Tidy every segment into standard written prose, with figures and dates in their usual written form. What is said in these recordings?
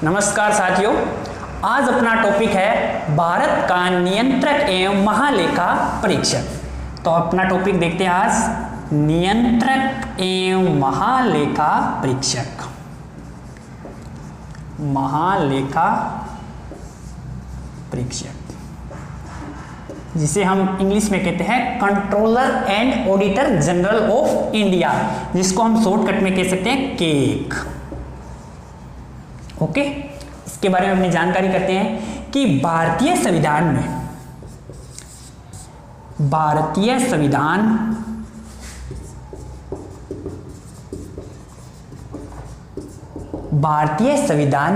नमस्कार साथियों, आज अपना टॉपिक है भारत का नियंत्रक एवं महालेखा परीक्षक। तो अपना टॉपिक देखते हैं आज नियंत्रक एवं महालेखा परीक्षक। महालेखा परीक्षक जिसे हम इंग्लिश में कहते हैं controller and auditor general of India, जिसको हम शॉर्टकट में कह सकते हैं केक। ओके, इसके बारे में अपनी जानकारी करते हैं कि भारतीय संविधान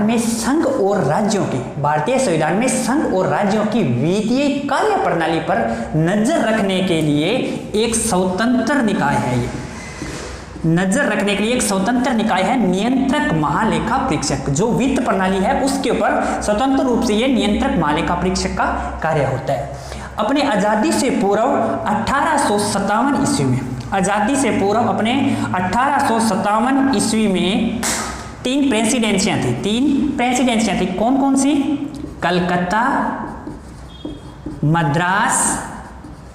में संघ और राज्यों की वित्तीय कार्य प्रणाली पर नजर रखने के लिए एक स्वतंत्र निकाय है। नियंत्रक महालेखा परीक्षक। जो वित्त प्रणाली है उसके ऊपर स्वतंत्र रूप से यह नियंत्रक महालेखा परीक्षक का कार्य होता है। अपने आजादी से पूर्व 1857 ईस्वी में तीन प्रेसिडेंसियां थी। कौन कौन सी? कलकत्ता, मद्रास,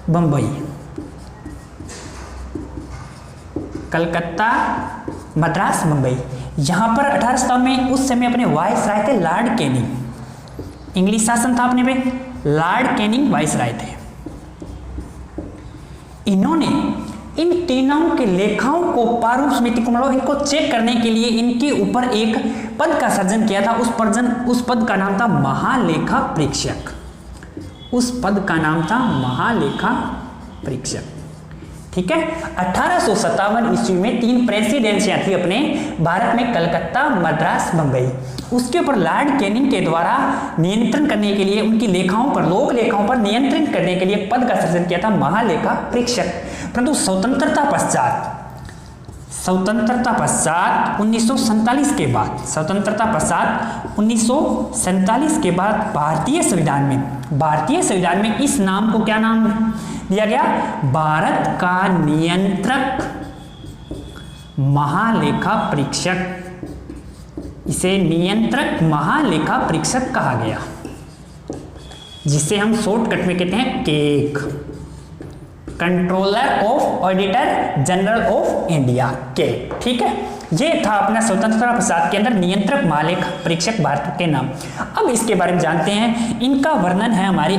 बंबई। कलकत्ता, मद्रास, बंबई। यहां पर 1857 में उस समय अपने वाइसराय थे लॉर्ड कैनिंग। इंग्लिश शासन था अपने पे, लॉर्ड कैनिंग वाइसराय थे। इन्होंने इन तीनों के लेखाओं को पारूप समिति को मतलब इनको चेक करने के लिए इनके ऊपर एक पद का सर्जन किया था। उस पद का नाम था महालेखा परीक्षक। ठीक है। 1857 ईस्वी में तीन प्रेसिडेंसियां थी अपने भारत में, कलकत्ता, मद्रास, बंबई। उसके ऊपर लॉर्ड कैनिंग के द्वारा नियंत्रण करने के लिए उनकी लोक लेखाओं पर नियंत्रण करने के लिए पद का सृजन किया था महालेखा परीक्षक। परंतु स्वतंत्रता पश्चात 1947 के बाद भारतीय संविधान में इस नाम को क्या नाम दिया गया? भारत का नियंत्रक महालेखा परीक्षक। इसे नियंत्रक महालेखा परीक्षक कहा गया, जिसे हम शॉर्टकट में कहते हैं cake, controller of auditor general of India, cake. ठीक है, ये था अपना स्वतंत्रता पश्चात के अंदर नियंत्रक महालेखा परीक्षक भारत के नाम। अब इसके बारे में जानते हैं। इनका वर्णन है हमारी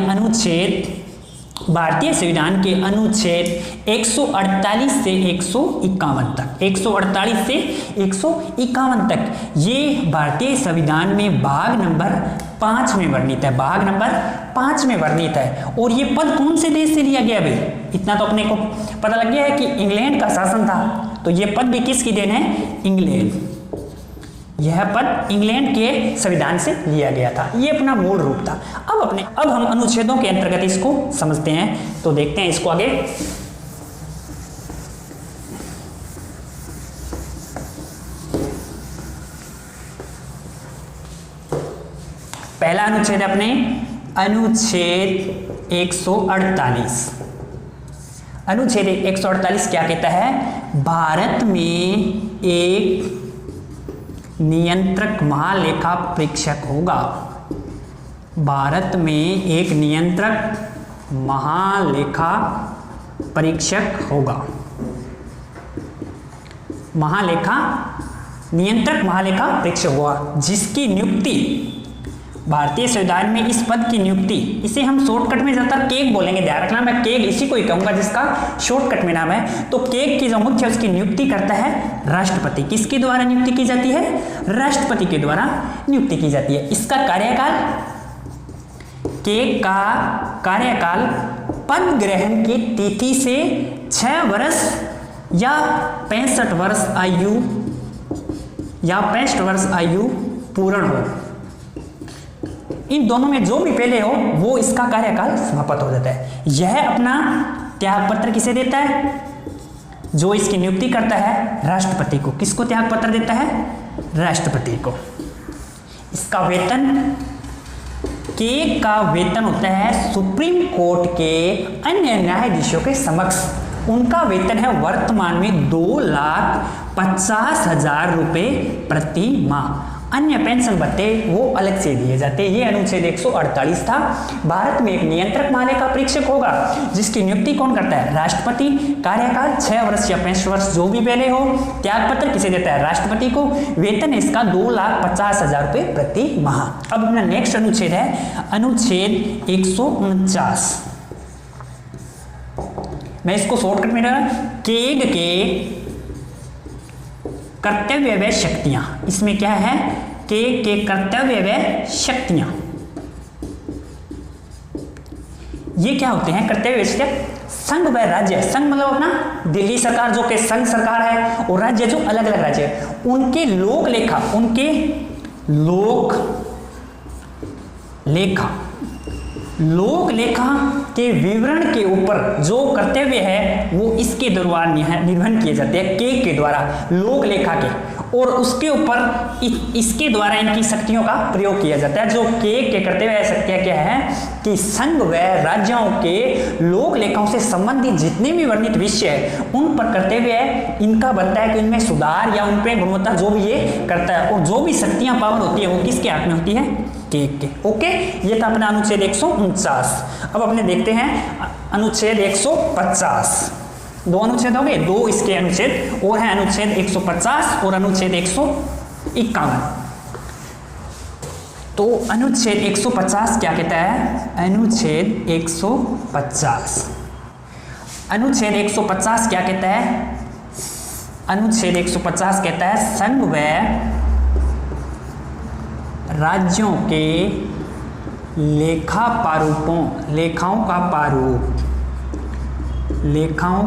भारतीय संविधान के अनुच्छेद 148 से 151 तक। ये भारतीय संविधान में भाग नंबर 5 में वर्णित है। और ये पद कौन से देश से लिया गया भाई? इतना तो अपने को पता लग गया है कि इंग्लैंड का शासन था, तो ये पद भी किसकी देन है? इंग्लैंड। यह पद इंग्लैंड के संविधान से लिया गया था। ये अपना मूल रूप था। अब हम अनुच्छेदों के अंतर्गत इसको समझते हैं, तो देखते हैं इसको आगे। पहला अनुच्छेद अपने अनुच्छेद 148। अनुच्छेद 148 क्या कहता है? भारत में एक नियंत्रक महालेखा परीक्षक होगा। भारत में एक नियंत्रक महालेखा परीक्षक होगा। नियंत्रक महालेखा परीक्षक होगा, जिसकी नियुक्ति भारतीय संविधान में इस पद की नियुक्ति, इसे हम शॉर्टकट में ज्यादातर केक बोलेंगे, ध्यान रखना। मैं केक इसी को ही कहूंगा जिसका शॉर्टकट में नाम है। तो केक की जो मुख्य उसकी नियुक्ति करता है राष्ट्रपति। किसके द्वारा नियुक्ति की जाती है? राष्ट्रपति के द्वारा नियुक्ति की जाती है। इसका कार्यकाल, केक का कार्यकाल पद ग्रहण की तिथि से 6 वर्ष या 65 वर्ष आयु पूर्ण हो। इन दोनों में जो भी पहले हो वो इसका कार्यकाल समाप्त हो जाता है। यह अपना त्याग पत्र किसे देता है? जो इसकी नियुक्ति करता है राष्ट्रपति को। किसको त्याग पत्र देता है? राष्ट्रपति को। इसका वेतन, केक का वेतन होता है सुप्रीम कोर्ट के अन्य न्यायाधीशों के समक्ष। उनका वेतन है वर्तमान में 2,50,000 रुपये प्रति माह। अन्य पेंशन भत्ते वो अलग से दिए जाते हैं। ये अनुच्छेद 148 था। भारत में एक नियंत्रक माले का परीक्षक होगा जिसकी नियुक्ति कौन करता है? राष्ट्रपति। कार्यकाल 6 वर्ष या 65 वर्ष जो भी पहले हो। त्यागपत्र किसे देता है? राष्ट्रपति को। वेतन इसका 2,50,000 रुपये प्रति माह। अब अपना नेक्स्ट अनुच्छेद है अनुच्छेद 149। मैं इसको शॉर्टकट में केग के कर्तव्य व शक्तियां। इसमें क्या है? के कर्तव्य व शक्तियां। ये क्या होते हैं? कर्तव्य व शक्तियां। संघ व राज्य, संघ मतलब अपना दिल्ली सरकार जो कि संघ सरकार है, और राज्य जो अलग अलग राज्य है, उनके लोक लेखा, उनके लोक लेखा के विवरण के ऊपर जो कर्तव्य है वो इसके द्वारा निर्वहन किए जाते हैं, के द्वारा, लोक लेखा के, और उसके ऊपर इसके द्वारा इनकी शक्तियों का प्रयोग किया जाता है। जो के कर्तव्य शक्तियां क्या है कि संघ व राज्यों के लोक लेखाओं से संबंधित जितने भी वर्णित विषय है उन पर कर्तव्य है इनका बनता है कि इनमें सुधार या उन पर गुणवत्ता जो भी ये करता है, और जो भी शक्तियां पावर होती है वो किसके हाथ में होती है? के। ओके, ये था अपना अनुच्छेद 149। अब अपने देखते हैं अनुच्छेद 150। 2 अनुच्छेद हो गए, 2 इसके अनुच्छेद और है, अनुच्छेद 150 और अनुच्छेद 151। तो अनुच्छेद 150 क्या कहता है? अनुच्छेद 150 क्या कहता है? अनुच्छेद 150 कहता है संघ व राज्यों के लेखाओं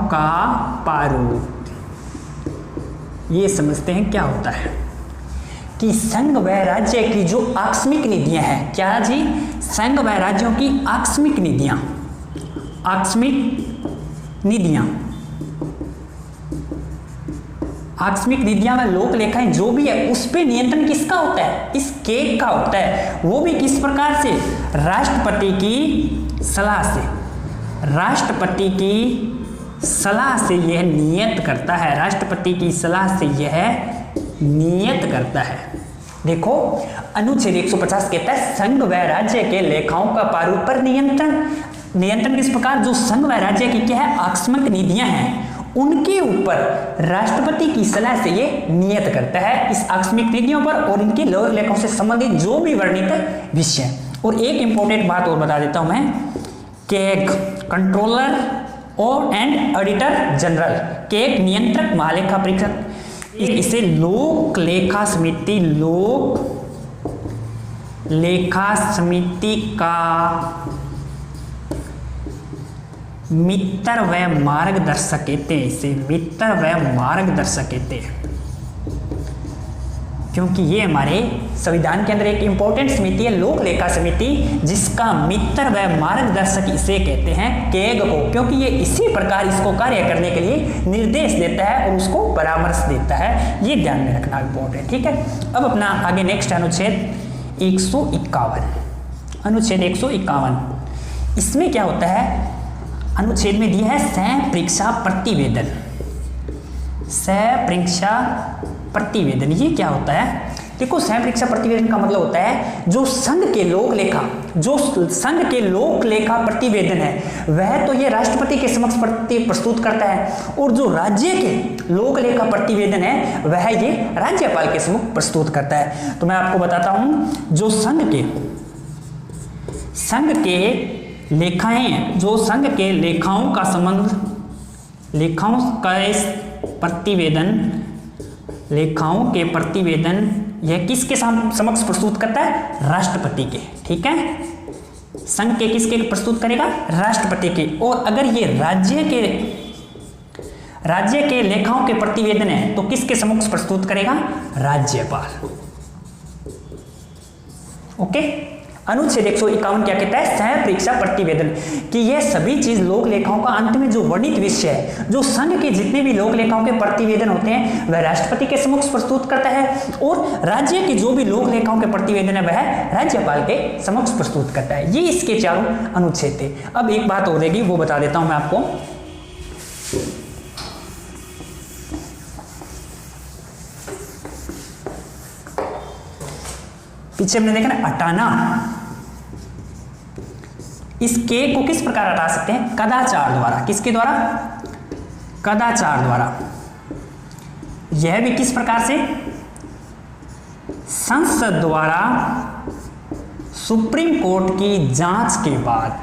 का प्रारूप। ये समझते हैं क्या होता है कि संघ व राज्य की जो आकस्मिक निधियां हैं, क्या जी? संघ व राज्यों की आकस्मिक निधियां व लोक लेखाएं जो भी है उस पे नियंत्रण किसका होता है? इस केग का होता है। वो भी किस प्रकार से? राष्ट्रपति की सलाह से यह नियत करता है। राष्ट्रपति की सलाह से यह नियत करता है। देखो, अनुच्छेद 150 कहता है संघ व राज्य के लेखाओं का प्रारूप पर नियंत्रण किस प्रकार? जो संघ व राज्य की क्या है? आकस्मिक निधियां हैं उनके ऊपर राष्ट्रपति की सलाह से ये नियत करता है, इस आकस्मिक निधियों पर और इनके लोक लेखाओं से संबंधित जो भी वर्णित विषय। और एक इंपॉर्टेंट बात और बता देता हूं मैं, केग कंट्रोलर और एंड ऑडिटर जनरल, केग नियंत्रक महालेखा परीक्षक, इसे लोक लेखा समिति का मित्र व मार्गदर्शक कहते हैं। इसे मित्र व मार्गदर्शक कहते हैं क्योंकि ये हमारे संविधान के अंदर एक इंपॉर्टेंट समिति है, लोक लेखा समिति, जिसका मित्र व मार्गदर्शक इसे कहते हैं केग को, क्योंकि ये इसी प्रकार इसको कार्य करने के लिए निर्देश देता है और उसको परामर्श देता है। ये ध्यान में रखना इंपॉर्टेंट, ठीक है। अब अपना आगे नेक्स्ट अनुच्छेद 151। अनुच्छेद 151 इसमें क्या होता है? अनुच्छेद में दिया है सह परीक्षा प्रतिवेदन। ये क्या होता है? देखो, सह परीक्षा प्रतिवेदन का मतलब होता है जो संघ के लोक लेखा प्रतिवेदन है वह तो ये राष्ट्रपति के समक्ष प्रस्तुत करता है, और जो राज्य के लोक लेखा प्रतिवेदन है वह ये राज्यपाल के समक्ष प्रस्तुत करता है। तो मैं आपको बताता हूं, जो संघ के लेखाएं, जो संघ के लेखाओं का लेखाओं के प्रतिवेदन यह किसके समक्ष प्रस्तुत करता है? राष्ट्रपति के, ठीक है। संघ के किसके प्रस्तुत करेगा? राष्ट्रपति के। और अगर ये राज्य के लेखाओं के प्रतिवेदन है तो किसके समक्ष प्रस्तुत करेगा? राज्यपाल। ओके। अनुच्छेद 151 क्या कहता है? सह परीक्षा प्रतिवेदन, कि यह सभी चीज लोक लेखाओं का अंत में जो वर्णित विषय है, जो संघ के जितने भी लोक लेखाओं के प्रतिवेदन होते हैं वह राष्ट्रपति के समक्ष प्रस्तुत करता है, और राज्य के जो भी लोक लेखाओं के प्रतिवेदन है वह राज्यपाल के समक्ष प्रस्तुत करता है। ये इसके चारों अनुच्छेद थे। अब एक बात और रहेगी, वो बता देता हूं मैं आपको। पीछे हमने देखा ना हटाना, इस के को किस प्रकार हटा सकते हैं? कदाचार द्वारा। किसके द्वारा? कदाचार द्वारा। यह भी किस प्रकार से? संसद द्वारा सुप्रीम कोर्ट की जांच के बाद।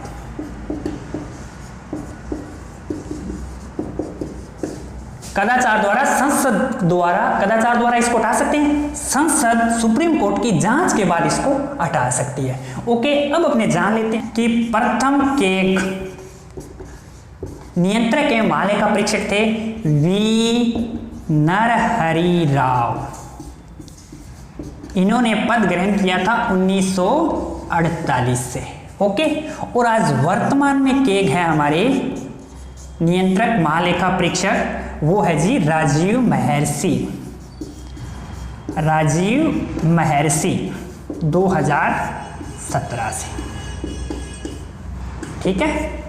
कदाचार द्वारा, संसद द्वारा, कदाचार द्वारा इसको हटा सकते हैं, संसद सुप्रीम कोर्ट की जांच के बाद इसको हटा सकती है। ओके, अब अपने जान लेते हैं कि प्रथम केक नियंत्रक एवं महालेखा परीक्षक थे वी नरहरि राव। इन्होंने पद ग्रहण किया था 1948 से। ओके, और आज वर्तमान में केग है हमारे नियंत्रक महालेखा परीक्षक, वो है जी राजीव महर्षि। राजीव महर्षि 2017 से। ठीक है,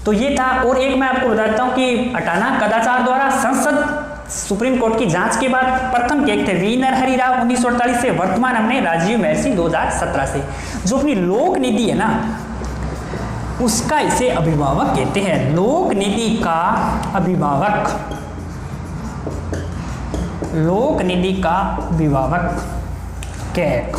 तो ये था। और एक मैं आपको बताता हूं कि हटाना कदाचार द्वारा, संसद सुप्रीम कोर्ट की जांच के बाद। प्रथम केक थे वी नरहरि राव 1948 से, वर्तमान हमने राजीव महर्षि 2017 से। जो अपनी लोक निधि है ना, उसका इसे अभिभावक कहते हैं। लोक निधि का अभिभावक, लोक निधि का अभिभावक केक।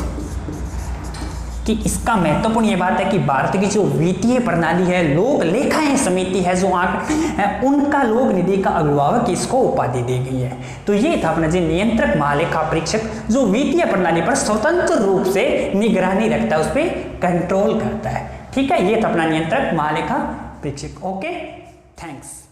कि इसका महत्वपूर्ण ये बात है कि भारत की जो वित्तीय प्रणाली है, लोक लेखाएं समिति है, जो आंकड़े हैं, उनका लोक निधि का अभिभावक इसको उपाधि दी गई है। तो ये था अपना जी नियंत्रक महालेखा परीक्षक, जो वित्तीय प्रणाली पर स्वतंत्र रूप से निगरानी रखता है, उस पर कंट्रोल करता है। ठीक है, ये था अपना नियंत्रक महालेखा परीक्षक। Okay, thanks.